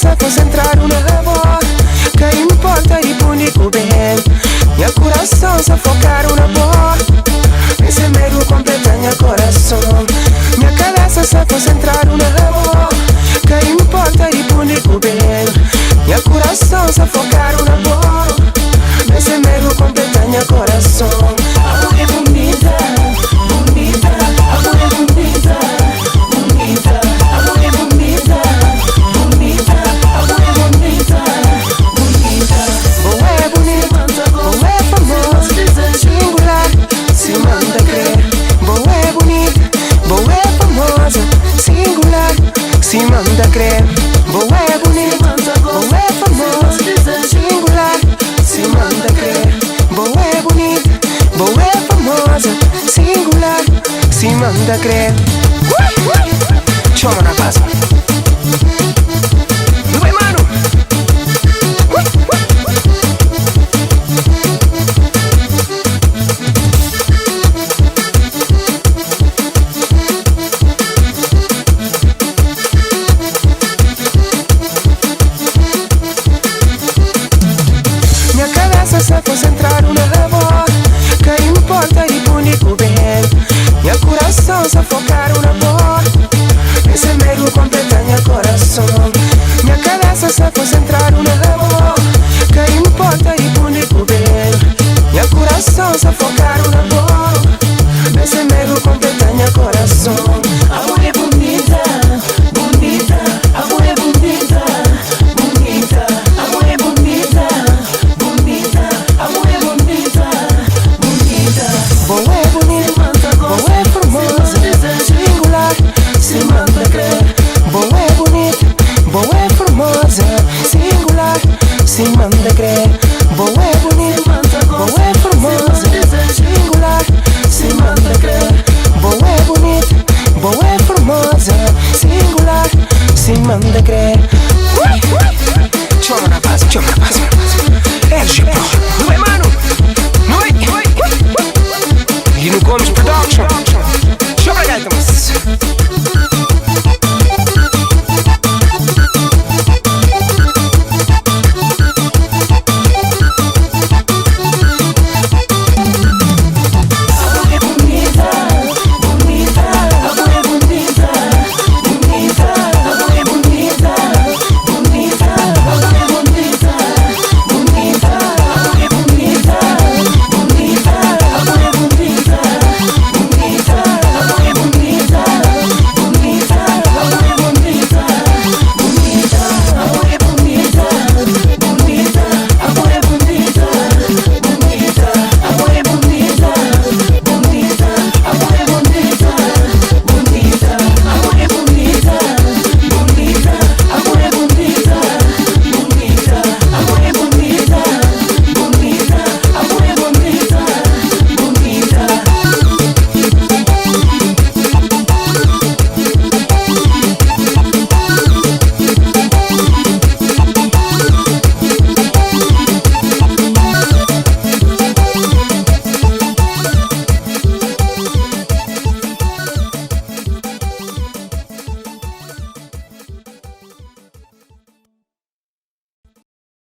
se concentraram na boa. Que importa e bonito bem. Minha coração se focaram na boa. Esse medo completa minha coração. Minha cabeça se concentraram na boa. Que importa e bonito bem. Minha coração se focaram na boa. Esse medo completa minha coração. Amor é bonita, bonita. Amor é bonita, bonita. Amor é bonita, bonita. Amor é bonita, bonita. Boa é bonita, boa é famosa, singular, se manda crer. Boa é bonita, boa é famosa, singular, se manda crer. Boa é bonita, boa é famosa, singular, se manda crer. Boa é bonita, boa é famosa, singular, se manda crer. Chama na paz. Não vai, mano. Minha cabeça se concentraram na boa. Que importa e bonito bem. Minha coração se focaram na boa. Esse medo completa minha coração. Minha cabeça se concentraram na boa. Que importa e bonito bem. Minha coração se focaram na boa. Esse medo completa minha coração. Amor é bonita, bonita. Amor é bonita, bonita. Amor é bonita, bonita. Amor é bonita, bonita. Boa é bonita, boa é famosa, singular, se manda crer. Boa é bonita, boa é famosa, singular, se manda crer. Boa é bonita, boa é famosa, singular, se manda crer. Boa é bonita, boa é famosa, singular, se manda crer. Chama na base, chama na base. LG Pro, não é, mano? Não é? E no Gomes Production. Chama a gaita, mas